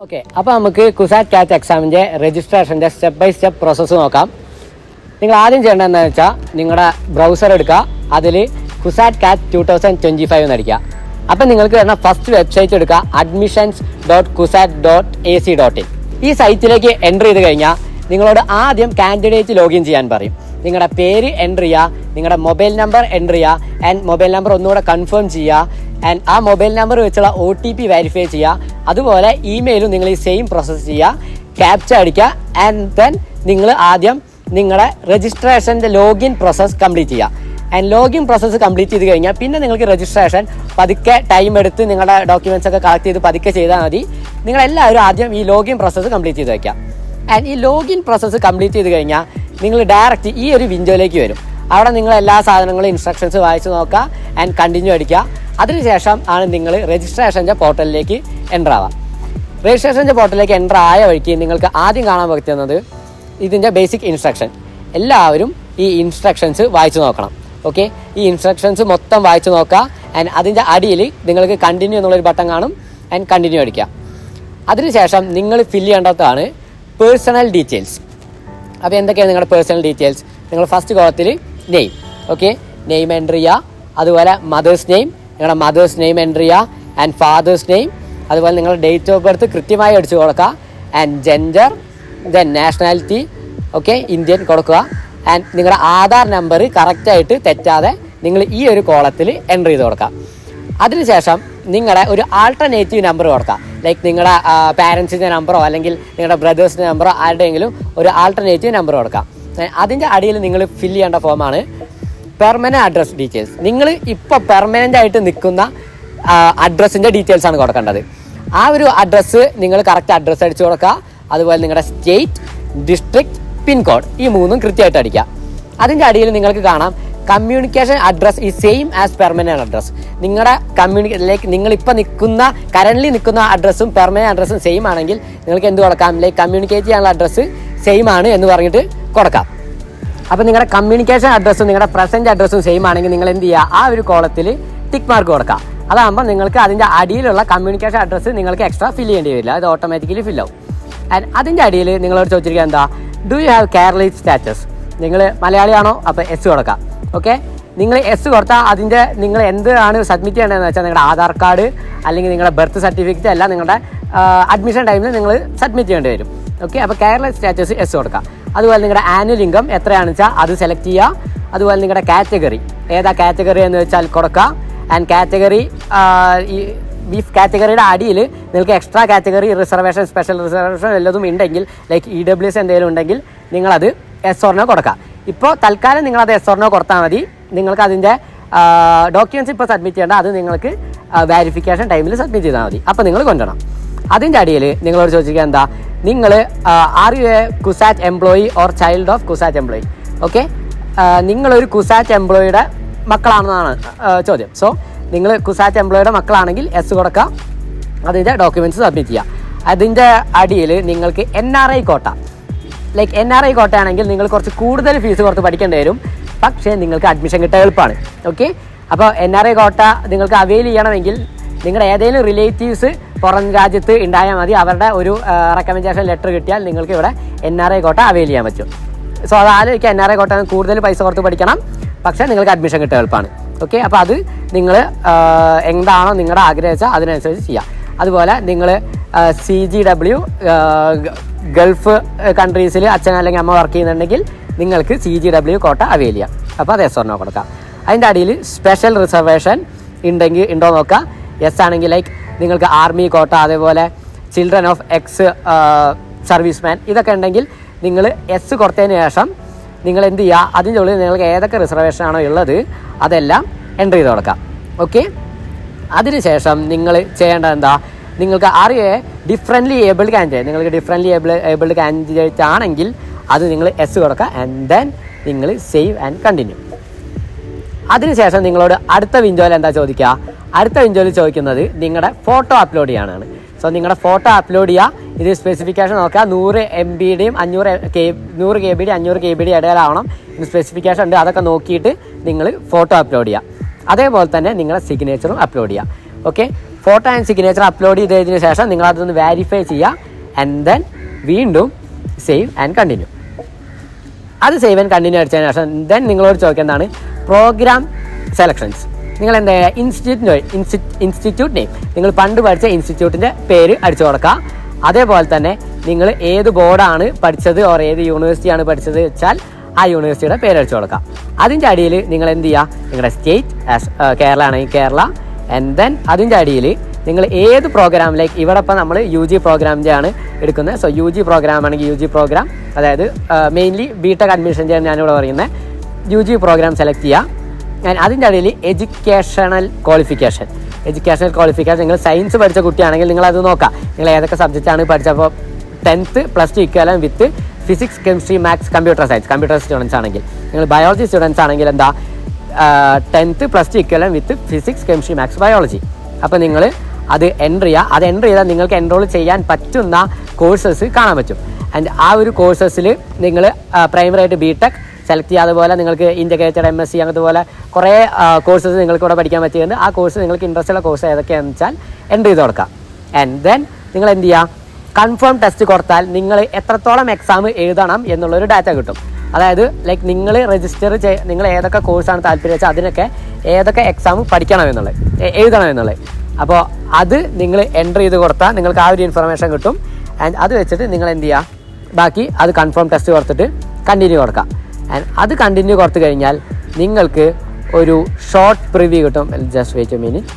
Okay, അപ്പോൾ നമുക്ക് കുസാറ്റ് കാറ്റ് എക്സാമിൻ്റെ രജിസ്ട്രേഷൻ്റെ സ്റ്റെപ്പ് ബൈ സ്റ്റെപ്പ് പ്രോസസ്സ് നോക്കാം. നിങ്ങൾ ആദ്യം ചെയ്യേണ്ടത് എന്താണെന്ന് വെച്ചാൽ നിങ്ങളുടെ ബ്രൗസർ എടുക്കുക, അതിൽ കുസാറ്റ് കാറ്റ് 2025 എന്ന് അടിക്കുക. അപ്പം നിങ്ങൾക്ക് വരുന്ന ഫസ്റ്റ് വെബ്സൈറ്റ് എടുക്കുക, admissions.kusat.ac.in. ഈ സൈറ്റിലേക്ക് എൻ്റർ ചെയ്ത് കഴിഞ്ഞാൽ നിങ്ങളോട് ആദ്യം കാൻഡിഡേറ്റ് ലോഗിൻ ചെയ്യാൻ പറയും. നിങ്ങളുടെ പേര് എൻ്റർ ചെയ്യുക, നിങ്ങളുടെ മൊബൈൽ നമ്പർ എൻ്റർ ചെയ്യുക, ആൻഡ് മൊബൈൽ നമ്പർ ഒന്നുകൂടെ കൺഫേം ചെയ്യുക, ആൻഡ് ആ മൊബൈൽ നമ്പർ വെച്ചുള്ള OTP വെരിഫൈ ചെയ്യുക. അതുപോലെ ഇമെയിലും നിങ്ങൾ ഈ സെയിം പ്രോസസ്സ് ചെയ്യുക, ക്യാപ്ച അടിക്കുക, ആൻഡ് ദെൻ നിങ്ങൾ ആദ്യം നിങ്ങളുടെ രജിസ്ട്രേഷൻ്റെ ലോഗിൻ പ്രോസസ്സ് കംപ്ലീറ്റ് ചെയ്യുക. ആൻഡ് ലോഗിൻ പ്രോസസ്സ് കംപ്ലീറ്റ് ചെയ്ത് കഴിഞ്ഞാൽ പിന്നെ നിങ്ങൾക്ക് രജിസ്ട്രേഷൻ പതുക്കെ ടൈം എടുത്ത് നിങ്ങളുടെ ഡോക്യുമെൻറ്റ്സ് ഒക്കെ കളക്ട് ചെയ്ത് പതുക്കെ ചെയ്താൽ മതി. നിങ്ങളെല്ലാവരും ആദ്യം ഈ ലോഗിൻ പ്രോസസ്സ് കംപ്ലീറ്റ് ചെയ്ത് വയ്ക്കുക. ആൻഡ് ഈ ലോഗിൻ പ്രോസസ്സ് കംപ്ലീറ്റ് ചെയ്ത് കഴിഞ്ഞാൽ നിങ്ങൾ ഡയറക്റ്റ് ഈ ഒരു വിൻഡോയിലേക്ക് വരും. അവിടെ നിങ്ങൾ എല്ലാ സാധനങ്ങളും ഇൻസ്ട്രക്ഷൻസ് വായിച്ച് നോക്കുക, ആൻഡ് കണ്ടിന്യൂ അടിക്കുക. അതിനുശേഷം ആണ് നിങ്ങൾ രജിസ്ട്രേഷൻ്റെ പോർട്ടലിലേക്ക് എൻ്റർ ആവുക. രജിസ്ട്രേഷൻ്റെ പോർട്ടലിലേക്ക് എൻ്റർ ആയ വഴിക്ക് നിങ്ങൾക്ക് ആദ്യം കാണാൻ പറ്റുന്നത് ഇതിൻ്റെ ബേസിക് ഇൻസ്ട്രക്ഷൻ. എല്ലാവരും ഈ ഇൻസ്ട്രക്ഷൻസ് വായിച്ച് നോക്കണം. ഓക്കെ, ഈ ഇൻസ്ട്രക്ഷൻസ് മൊത്തം വായിച്ച് നോക്കുക. ആൻഡ് അതിൻ്റെ അടിയിൽ നിങ്ങൾക്ക് കണ്ടിന്യൂ എന്നുള്ളൊരു ബട്ടൺ കാണും, ആൻഡ് കണ്ടിന്യൂ അടിക്കുക. അതിനുശേഷം നിങ്ങൾ ഫില്ല് ചെയ്യേണ്ടതാണ് പേഴ്സണൽ ഡീറ്റെയിൽസ്. അപ്പോൾ എന്തൊക്കെയാണ് നിങ്ങളുടെ പേഴ്സണൽ ഡീറ്റെയിൽസ്? നിങ്ങൾ ഫസ്റ്റ് കോളത്തിൽ നെയിം, ഓക്കെ, നെയിം എൻ്റർ ചെയ്യുക. അതുപോലെ മദേഴ്സ് നെയിം, നിങ്ങളുടെ മദേഴ്സ് നെയിം എൻ്റർ ചെയ്യുക, ആൻഡ് ഫാദേഴ്സ് നെയിം. അതുപോലെ നിങ്ങളുടെ ഡേറ്റ് ഓഫ് ബർത്ത് കൃത്യമായി അടിച്ചു കൊടുക്കുക, and gender, then nationality, okay, Indian കൊടുക്കുക. ആൻഡ് നിങ്ങളുടെ ആധാർ നമ്പർ കറക്റ്റായിട്ട് തെറ്റാതെ നിങ്ങൾ ഈ ഒരു കോളത്തിൽ എൻ്റർ ചെയ്ത് കൊടുക്കുക. അതിനുശേഷം നിങ്ങളുടെ ഒരു ആൾട്ടർനേറ്റീവ് നമ്പർ കൊടുക്കുക. ലൈക്ക് നിങ്ങളുടെ പാരൻസിൻ്റെ നമ്പറോ അല്ലെങ്കിൽ നിങ്ങളുടെ ബ്രദേഴ്സിൻ്റെ നമ്പറോ ആരുടെയെങ്കിലും ഒരു ആൾട്ടർനേറ്റീവ് നമ്പർ കൊടുക്കുക. അതിൻ്റെ അടിയിൽ നിങ്ങൾ ഫില്ല് ചെയ്യേണ്ട ഫോമാണ് പെർമനൻറ്റ് അഡ്രസ് ഡീറ്റെയിൽസ്. നിങ്ങൾ ഇപ്പോൾ പെർമനൻ്റ് ആയിട്ട് നിൽക്കുന്ന അഡ്രസ്സിൻ്റെ ഡീറ്റെയിൽസ് ആണ് കൊടുക്കേണ്ടത്. ആ ഒരു അഡ്രസ്സ് നിങ്ങൾ കറക്റ്റ് അഡ്രസ്സ് അടിച്ചു കൊടുക്കുക. അതുപോലെ നിങ്ങളുടെ സ്റ്റേറ്റ്, ഡിസ്ട്രിക്ട്, പിൻകോഡ്, ഈ മൂന്നും കൃത്യമായിട്ട് അടിക്കുക. അതിൻ്റെ അടിയിൽ നിങ്ങൾക്ക് കാണാം കമ്മ്യൂണിക്കേഷൻ അഡ്രസ് ഈ സെയിം ആസ് പെർമനൻറ്റ് അഡ്രസ്. നിങ്ങളുടെ ലൈക്ക് നിങ്ങളിപ്പോൾ കറൻ്റ്ലി നിൽക്കുന്ന അഡ്രസ്സും പെർമനൻറ്റ് അഡ്രസ്സും സെയിം ആണെങ്കിൽ നിങ്ങൾക്ക് എന്ത് കൊടുക്കാം? ലൈക്ക് കമ്മ്യൂണിക്കേറ്റ് ചെയ്യാനുള്ള അഡ്രസ്സ് സെയിം ആണ് എന്ന് പറഞ്ഞിട്ട് കൊടുക്കാം. അപ്പോൾ നിങ്ങളുടെ കമ്മ്യൂണിക്കേഷൻ അഡ്രസ്സും നിങ്ങളുടെ പ്രസൻറ്റ് അഡ്രസ്സും സെയിം ആണെങ്കിൽ നിങ്ങൾ എന്ത് ചെയ്യുക? ആ ഒരു കോളത്തിൽ ടിക്ക് മാർക്ക് കൊടുക്കുക. അതാകുമ്പോൾ നിങ്ങൾക്ക് അതിൻ്റെ അടിയിലുള്ള കമ്മ്യൂണിക്കേഷൻ അഡ്രസ്സ് നിങ്ങൾക്ക് എക്സ്ട്രാ ഫില്ല് ചെയ്യേണ്ടി വരില്ല, അത് ഓട്ടോമാറ്റിക്കലി ഫില്ലാവും. ആൻഡ് അതിൻ്റെ അടിയിൽ നിങ്ങളോട് ചോദിച്ചിരിക്കുക എന്താ? Do you have Keralite status? നിങ്ങൾ മലയാളിയാണോ? അപ്പോൾ എസ് കൊടുക്കാം. ഓക്കെ, നിങ്ങൾ എസ് കൊടുത്താൽ അതിൻ്റെ നിങ്ങൾ എന്താണ് സബ്മിറ്റ് ചെയ്യേണ്ടതെന്ന് വെച്ചാൽ നിങ്ങളുടെ ആധാർ കാർഡ് അല്ലെങ്കിൽ നിങ്ങളുടെ ബർത്ത് സർട്ടിഫിക്കറ്റ് എല്ലാം നിങ്ങളുടെ അഡ്മിഷൻ ടൈമിൽ നിങ്ങൾ സബ്മിറ്റ് ചെയ്യേണ്ടി വരും. ഓക്കെ, അപ്പോൾ കേരള സ്റ്റാറ്റസ് എസ് കൊടുക്കാം. അതുപോലെ നിങ്ങളുടെ ആനുവൽ ഇൻകം എത്രയാണെന്ന് വെച്ചാൽ അത് സെലക്ട് ചെയ്യുക. അതുപോലെ നിങ്ങളുടെ കാറ്റഗറി ഏതാ കാറ്റഗറി എന്ന് വെച്ചാൽ കൊടുക്കുക. ആൻഡ് കാറ്റഗറി ഈ കാറ്റഗറിയുടെ അടിയിൽ നിങ്ങൾക്ക് extra category, reservation, special reservation വല്ലതും ഉണ്ടെങ്കിൽ ലൈക്ക് EWS എന്തെങ്കിലും ഉണ്ടെങ്കിൽ നിങ്ങളത് എസ് ഓർനോ കൊടുക്കാം. ഇപ്പോൾ തൽക്കാലം നിങ്ങളത് എസ് ഓർനോ കൊടുത്താൽ മതി. നിങ്ങൾക്ക് അതിൻ്റെ ഡോക്യുമെൻറ്റ്സ് ഇപ്പോൾ സബ്മിറ്റ് ചെയ്യേണ്ട, അത് നിങ്ങൾക്ക് വെരിഫിക്കേഷൻ ടൈമിൽ സബ്മിറ്റ് ചെയ്താൽ മതി. അപ്പോൾ നിങ്ങൾ കൊണ്ടുവരണം. അതിൻ്റെ അടിയിൽ നിങ്ങളോട് ചോദിച്ചിരിക്കുക എന്താ? നിങ്ങൾ are you A CUSAT employee or child of CUSAT employee? Okay, നിങ്ങളൊരു കുസാറ്റ് എംപ്ലോയിയുടെ മക്കളാണെന്നാണ് ചോദ്യം. സോ നിങ്ങൾ കുസാറ്റ് എംപ്ലോയിയുടെ മക്കളാണെങ്കിൽ എസ് കൊടുക്കുക, അതിൻ്റെ ഡോക്യുമെൻറ്റ്സ് സബ്മിറ്റ് ചെയ്യുക. അതിൻ്റെ അടിയിൽ നിങ്ങൾക്ക് NRI കോട്ട, ലൈക്ക് NRI കോട്ട ആണെങ്കിൽ നിങ്ങൾ കുറച്ച് കൂടുതൽ ഫീസ് കൊടുത്ത് പഠിക്കേണ്ടി വരും, പക്ഷേ നിങ്ങൾക്ക് അഡ്മിഷൻ കിട്ടാൻ എളുപ്പമാണ്. ഓക്കെ, അപ്പോൾ NRI കോട്ട നിങ്ങൾക്ക് അവെയിൽ ചെയ്യണമെങ്കിൽ നിങ്ങളുടെ ഏതെങ്കിലും റിലേറ്റീവ്സ് പുറം രാജ്യത്ത് ഉണ്ടായാൽ മതി. അവരുടെ ഒരു റെക്കമെൻഡേഷൻ ലെറ്റർ കിട്ടിയാൽ നിങ്ങൾക്ക് ഇവിടെ NRI കോട്ട അവെയിൽ ചെയ്യാൻ പറ്റും. സോ അത് ആലോചിക്കുക, NRI കോട്ട കൂടുതൽ പൈസ കൊടുത്ത് പഠിക്കണം, പക്ഷേ നിങ്ങൾക്ക് അഡ്മിഷൻ കിട്ടാൻ എളുപ്പമാണ്. ഓക്കെ, അപ്പോൾ അത് നിങ്ങൾ എന്താണോ നിങ്ങളുടെ ആഗ്രഹിച്ചാൽ അതിനനുസരിച്ച് ചെയ്യാം. അതുപോലെ നിങ്ങൾ CGW ഗൾഫ് കൺട്രീസിൽ അച്ഛൻ അല്ലെങ്കിൽ അമ്മ വർക്ക് ചെയ്യുന്നുണ്ടെങ്കിൽ നിങ്ങൾക്ക് CGW കോട്ട അവെയിൽ ചെയ്യാം. അപ്പോൾ അത് എസ് ഓർനോ കൊടുക്കാം. അതിൻ്റെ അടിയിൽ സ്പെഷ്യൽ റിസർവേഷൻ ഉണ്ടോ നോക്കുക. എസ് ആണെങ്കിൽ ലൈക്ക് നിങ്ങൾക്ക് ആർമി കോട്ട, അതേപോലെ ചിൽഡ്രൻ ഓഫ് എക്സ് സർവീസ്മാൻ, ഇതൊക്കെ ഉണ്ടെങ്കിൽ നിങ്ങൾ എസ് കൊടുത്തതിന് ശേഷം നിങ്ങൾ എന്ത് ചെയ്യുക? അതിൻ്റെ ഉള്ളിൽ നിങ്ങൾക്ക് ഏതൊക്കെ റിസർവേഷൻ ആണോ ഉള്ളത് അതെല്ലാം എൻ്റർ ചെയ്ത് കൊടുക്കാം. ഓക്കെ, അതിനുശേഷം നിങ്ങൾ ചെയ്യേണ്ടത് എന്താ? നിങ്ങൾക്ക് ഡിഫറൻ്റ്ലി ഏബിൾഡ് കാൻഡിഡേറ്റ്, നിങ്ങൾക്ക് ഡിഫറൻ്റ്ലി ഏബിൾഡ് കാൻഡിഡേറ്റ് ആണെങ്കിൽ അത് നിങ്ങൾ എസ് കൊടുക്കുക. ആൻഡ് ദെൻ നിങ്ങൾ സേവ് ആൻഡ് കണ്ടിന്യൂ. അതിനുശേഷം നിങ്ങളോട് അടുത്ത വിൻഡോയിൽ എന്താ ചോദിക്കുക? അടുത്ത വിൻഡോയിൽ ചോദിക്കുന്നത് നിങ്ങളുടെ ഫോട്ടോ അപ്ലോഡ് ചെയ്യാനാണ്. സോ നിങ്ങളുടെ ഫോട്ടോ അപ്ലോഡ് ചെയ്യുക. ഇത് സ്പെസിഫിക്കേഷൻ നോക്കുക, 100 MB-യുടെയും 100 KB-യുടെയും 500 KB-യുടെയും ഇടയിലാവണം. ഇത് സ്പെസിഫിക്കേഷൻ ഉണ്ട്, അതൊക്കെ നോക്കിയിട്ട് നിങ്ങൾ ഫോട്ടോ അപ്ലോഡ് ചെയ്യുക. അതേപോലെ തന്നെ നിങ്ങളുടെ സിഗ്നേച്ചറും അപ്ലോഡ് ചെയ്യുക. Okay, photo and signature upload ചെയ്തതിന് ശേഷം നിങ്ങൾ അതൊന്ന് വെരിഫൈ ചെയ്യുക. ആൻഡ് ദെൻ വീണ്ടും സേവ് ആൻഡ് കണ്ടിന്യൂ. അത് സേവ് ആൻഡ് കണ്ടിന്യൂ അടിച്ചതിന് ശേഷം ദെൻ നിങ്ങളോട് ചോദിക്കുന്നതാണ് പ്രോഗ്രാം സെലക്ഷൻസ്. നിങ്ങൾ എന്താ ചെയ്യുക, ഇൻസ്റ്റിറ്റ്യൂട്ട് നെയിം, നിങ്ങൾ പണ്ട് പഠിച്ച ഇൻസ്റ്റിറ്റ്യൂട്ടിൻ്റെ പേര് അടിച്ചു കൊടുക്കുക. അതേപോലെ തന്നെ നിങ്ങൾ ഏത് ബോർഡാണ് പഠിച്ചത് ഓർ ഏത് യൂണിവേഴ്സിറ്റിയാണ് പഠിച്ചത് വെച്ചാൽ ആ യൂണിവേഴ്സിറ്റിയുടെ പേര് അടിച്ചു കൊടുക്കുക. അതിൻ്റെ അടിയിൽ നിങ്ങൾ എന്ത് ചെയ്യുക, നിങ്ങളുടെ സ്റ്റേറ്റ് കേരള ആണെങ്കിൽ കേരള. ആൻഡ് ദെൻ അതിൻ്റെ അടിയിൽ നിങ്ങൾ ഏത് പ്രോഗ്രാം, ലൈക്ക് ഇവിടെ ഇപ്പോൾ നമ്മൾ UG പ്രോഗ്രാമിൻ്റെ ആണ് എടുക്കുന്നത്. സോ UG പ്രോഗ്രാം ആണെങ്കിൽ UG പ്രോഗ്രാം, അതായത് മെയിൻലി BTech അഡ്മിഷൻ ചെയ്യാൻ ഞാനിവിടെ പറയുന്നത് UG പ്രോഗ്രാം സെലക്ട് ചെയ്യുക. അതിൻ്റെ അടിയിൽ എഡ്യൂക്കേഷണൽ ക്വാളിഫിക്കേഷൻ നിങ്ങൾ സയൻസ് പഠിച്ച കുട്ടിയാണെങ്കിൽ നിങ്ങളത് നോക്കുക. നിങ്ങൾ ഏതൊക്കെ സബ്ജക്റ്റാണ് പഠിച്ചപ്പോൾ 10th +2 equivalent with physics, chemistry, maths, computer science. Computer students ആണെങ്കിൽ, നിങ്ങൾ ബയോളജി സ്റ്റുഡൻസ് ആണെങ്കിൽ എന്താ 10th +2 equivalent with physics, chemistry, maths, biology. അപ്പോൾ നിങ്ങൾ അത് എൻ്റർ ചെയ്യുക. അത് എൻ്റർ ചെയ്താൽ നിങ്ങൾക്ക് എൻറോൾ ചെയ്യാൻ പറ്റുന്ന കോഴ്സസ് കാണാൻ പറ്റും. ആൻഡ് ആ ഒരു കോഴ്സസിൽ നിങ്ങൾ പ്രൈമറി ആയിട്ട് BTech സെലക്ട് ചെയ്യുക. അതുപോലെ നിങ്ങൾക്ക് ഇൻ്റഗ്രേറ്റഡ് MSc അങ്ങനത്തെ കുറേ കോഴ്സസ് നിങ്ങൾക്ക് ഇവിടെ പഠിക്കാൻ പറ്റിയത്. ആ കോഴ്സ് നിങ്ങൾക്ക് ഇൻട്രസ്റ്റ് ഉള്ള കോഴ്സ് ഏതൊക്കെയാണെന്ന് വെച്ചാൽ എൻ്റർ ചെയ്ത് കൊടുക്കാം. ആൻഡ് ദെൻ നിങ്ങൾ എന്ത് ചെയ്യുക, കൺഫേം ടെസ്റ്റ് കൊടുത്താൽ നിങ്ങൾ എത്രത്തോളം എക്സാം എഴുതണം എന്നുള്ളൊരു ഡാറ്റ കിട്ടും. അതായത് ലൈക്ക് നിങ്ങൾ രജിസ്റ്റർ നിങ്ങൾ ഏതൊക്കെ കോഴ്സാണ് താല്പര്യം വെച്ചാൽ അതിനൊക്കെ ഏതൊക്കെ എക്സാം പഠിക്കണം എന്നുള്ളത്, എഴുതണം എന്നുള്ളത്. അപ്പോൾ അത് നിങ്ങൾ എൻ്റർ ചെയ്ത് കൊടുത്താൽ നിങ്ങൾക്ക് ആ ഒരു ഇൻഫർമേഷൻ കിട്ടും. ആൻഡ് അത് വെച്ചിട്ട് നിങ്ങൾ എന്ത് ചെയ്യുക, ബാക്കി അത് കൺഫേം ടെസ്റ്റ് കൊടുത്തിട്ട് കണ്ടിന്യൂ കൊടുക്കാം. ആൻഡ് അത് കണ്ടിന്യൂ കൊടുത്തു കഴിഞ്ഞാൽ നിങ്ങൾക്ക് ഒരു ഷോർട്ട് പ്രിവ്യൂ കിട്ടും. Just wait a minute.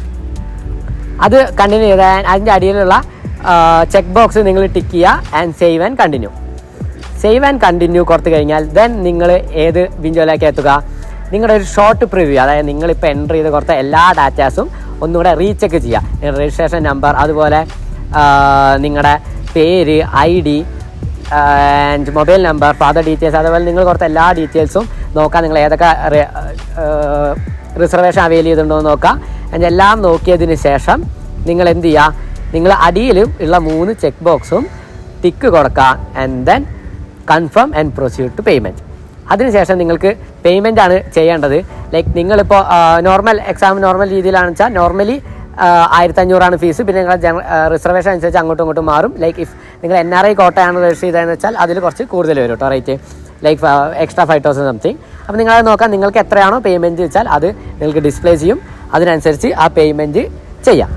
അത് കണ്ടിന്യൂ ചെയ്താൽ അതിൻ്റെ അടിയിലുള്ള ചെക്ക് ബോക്സ് നിങ്ങൾ ടിക്ക് ചെയ്യുക. ആൻഡ് സേവ് ആൻഡ് കണ്ടിന്യൂ കൊടുത്തു കഴിഞ്ഞാൽ ദെൻ നിങ്ങൾ ഏത് വിൻഡോയിലേക്ക് എത്തുക, നിങ്ങളുടെ ഒരു ഷോർട്ട് പ്രിവ്യൂ, അതായത് നിങ്ങളിപ്പോൾ എൻ്റർ ചെയ്ത് കൊടുത്ത എല്ലാ ഡാറ്റാസും ഒന്നുകൂടെ റീചെക്ക് ചെയ്യുക. നിങ്ങളുടെ രജിസ്ട്രേഷൻ നമ്പർ, അതുപോലെ നിങ്ങളുടെ പേര്, ID and mobile number, father details, അതുപോലെ നിങ്ങൾ കൊടുത്ത എല്ലാ ഡീറ്റെയിൽസും നോക്കാം. നിങ്ങൾ ഏതൊക്കെ റിസർവേഷൻ അവൈൽ ചെയ്തിട്ടുണ്ടോ എന്ന് നോക്കാം. ആൻഡ് എല്ലാം നോക്കിയതിന് ശേഷം നിങ്ങൾ എന്ത് ചെയ്യുക, നിങ്ങൾ അടിയിലും ഉള്ള 3 ചെക്ക് ബോക്സും ടിക്ക് കൊടുക്കുക. And then confirm and proceed to payment. അതിനുശേഷം നിങ്ങൾക്ക് പേയ്മെൻ്റ് ആണ് ചെയ്യേണ്ടത്. ലൈക്ക് നിങ്ങളിപ്പോൾ നോർമൽ രീതിയിലാണെന്ന് വെച്ചാൽ നോർമലി 1500 ഫീസ്. പിന്നെ നിങ്ങളുടെ റിസർവേഷൻ അനുസരിച്ച് അങ്ങോട്ടും ഇങ്ങോട്ടും മാറും. ലൈക്ക് ഇഫ് നിങ്ങൾ NRI കോട്ടയാണ് രജിസ്റ്റർ ചെയ്തതെന്ന് വെച്ചാൽ അതിൽ കുറച്ച് കൂടുതൽ വരും കേട്ടോ റേറ്റ്, ലൈക്ക് എക്സ്ട്രാ 5000 സംതിങ്. അപ്പോൾ നിങ്ങളത് നോക്കാം, നിങ്ങൾക്ക് എത്രയാണോ പേയ്മെൻറ്റ് വെച്ചാൽ അത് നിങ്ങൾക്ക് ഡിസ്പ്ലേ ചെയ്യും. അതിനനുസരിച്ച് ആ പേയ്മെൻറ്റ് ചെയ്യാം.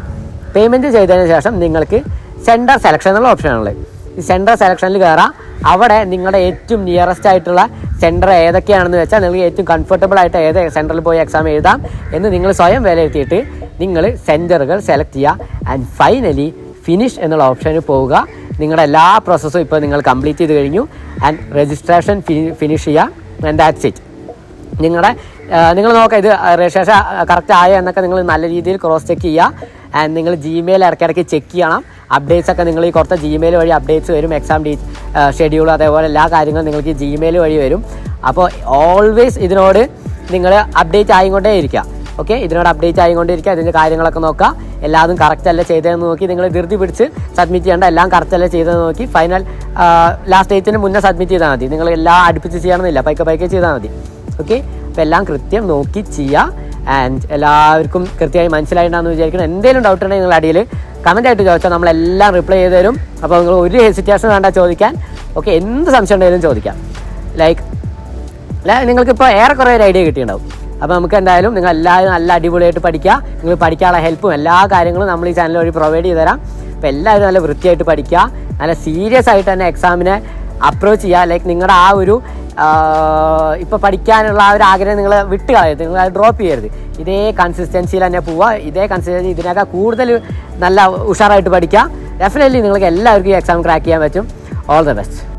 പേയ്മെൻറ്റ് ചെയ്തതിന് ശേഷം നിങ്ങൾക്ക് സെൻറ്റർ സെലക്ഷൻ എന്നുള്ള ഓപ്ഷനാണുള്ളത്. ഈ സെൻറ്റർ സെലക്ഷനിൽ കയറാം. അവിടെ നിങ്ങളുടെ ഏറ്റവും നിയറസ്റ്റ് ആയിട്ടുള്ള സെൻറ്റർ ഏതൊക്കെയാണെന്ന് വെച്ചാൽ നിങ്ങൾക്ക് ഏറ്റവും കംഫർട്ടബിൾ ആയിട്ട് ഏത് സെൻറ്ററിൽ പോയി എക്സാം എഴുതാം എന്ന് നിങ്ങൾ സ്വയം വിലയിരുത്തിയിട്ട് നിങ്ങൾ സെൻറ്ററുകൾ സെലക്ട് ചെയ്യുക. ആൻഡ് ഫൈനലി ഫിനിഷ് എന്നുള്ള ഓപ്ഷനിൽ പോവുക. നിങ്ങളുടെ എല്ലാ പ്രോസസ്സും ഇപ്പോൾ നിങ്ങൾ കംപ്ലീറ്റ് ചെയ്ത് കഴിഞ്ഞു. ആൻഡ് രജിസ്ട്രേഷൻ ഫിനിഷ് ചെയ്യുക. And that's it. നിങ്ങൾ നോക്കുക, ഇത് രജിസ്ട്രേഷൻ കറക്റ്റ് ആയോ എന്നൊക്കെ നിങ്ങൾ നല്ല രീതിയിൽ ക്രോസ് ചെക്ക് ചെയ്യുക. ആൻഡ് നിങ്ങൾ Gmail ഇടയ്ക്കിടയ്ക്ക് ചെക്ക് ചെയ്യണം. അപ്ഡേറ്റ്സ് ഒക്കെ നിങ്ങൾ ഈ കുറച്ച് Gmail വഴി അപ്ഡേറ്റ്സ് വരും. എക്സാം ഷെഡ്യൂൾ അതേപോലെ എല്ലാ കാര്യങ്ങളും നിങ്ങൾക്ക് Gmail വഴി വരും. അപ്പോൾ ഓൾവേസ് ഇതിനോട് നിങ്ങൾ അപ്ഡേറ്റ് ആയിക്കൊണ്ടേ ഇരിക്കുക. ഓക്കെ, ഇതിനോട് അപ്ഡേറ്റ് ആയിക്കൊണ്ടിരിക്കുക. ഇതിൻ്റെ കാര്യങ്ങളൊക്കെ നോക്കുക. എല്ലാതും കറക്റ്റ് അല്ല ചെയ്തതെന്ന് നോക്കി നിങ്ങൾ ധൃതി പിടിച്ച് സബ്മിറ്റ് ചെയ്യേണ്ട. എല്ലാം കറക്റ്റ് അല്ല ചെയ്തതെന്ന് നോക്കി ഫൈനൽ ലാസ്റ്റ് ഡേറ്റിന് മുന്നേ സബ്മിറ്റ് ചെയ്താൽ മതി. നിങ്ങൾ എല്ലാം അടുപ്പിച്ച് ചെയ്യണമെന്നില്ല, പൈക്കെ ചെയ്താൽ മതി. ഓക്കെ, അപ്പോൾ എല്ലാം കൃത്യം നോക്കി ചെയ്യുക. ആൻഡ് എല്ലാവർക്കും കൃത്യമായി മനസ്സിലായിട്ടുണ്ടെന്ന് വിചാരിക്കണം. എന്തെങ്കിലും ഡൗട്ട് ഉണ്ടെങ്കിൽ നിങ്ങൾ അടിയിൽ കമൻ്റ് ആയിട്ട് ചോദിച്ചാൽ നമ്മളെല്ലാം റിപ്ലൈ ചെയ്ത് തരും. അപ്പോൾ നിങ്ങൾ ഒരു ഹെസിറ്റേഷൻ വേണ്ട ചോദിക്കാൻ. ഓക്കെ, എന്ത് സംശയം ഉണ്ടെങ്കിലും ചോദിക്കാം. ലൈക്ക് നിങ്ങൾക്കിപ്പോൾ ഏറെക്കുറെ ഒരു ഐഡിയ കിട്ടിയിട്ടുണ്ടാവും. അപ്പോൾ നമുക്ക് എന്തായാലും നിങ്ങൾ എല്ലാവരും നല്ല അടിപൊളിയായിട്ട് പഠിക്കുക. നിങ്ങൾ പഠിക്കാനുള്ള ഹെൽപ്പും എല്ലാ കാര്യങ്ങളും നമ്മൾ ഈ ചാനൽ വഴി പ്രൊവൈഡ് ചെയ്ത് തരാം. അപ്പോൾ എല്ലാവരും നല്ല വൃത്തിയായിട്ട് പഠിക്കുക. നല്ല സീരിയസ് ആയിട്ട് തന്നെ എക്സാമിനെ അപ്രോച്ച് ചെയ്യുക. ലൈക്ക് നിങ്ങളുടെ ആ ഒരു ഇപ്പോൾ പഠിക്കാനുള്ള ആ ഒരു ആഗ്രഹം നിങ്ങൾ വിട്ട് കളയരുത്, നിങ്ങൾ അത് ഡ്രോപ്പ് ചെയ്യരുത്. ഇതേ കൺസിസ്റ്റൻസിയിൽ തന്നെ പോവുക. ഇതേ കൺസിസ്റ്റൻസി ഇതിനൊക്കെ കൂടുതൽ നല്ല ഉഷാറായിട്ട് പഠിക്കുക. ഡെഫിനറ്റ്ലി നിങ്ങൾക്ക് എല്ലാവർക്കും ഈ എക്സാം ക്രാക്ക് ചെയ്യാൻ പറ്റും. All the best.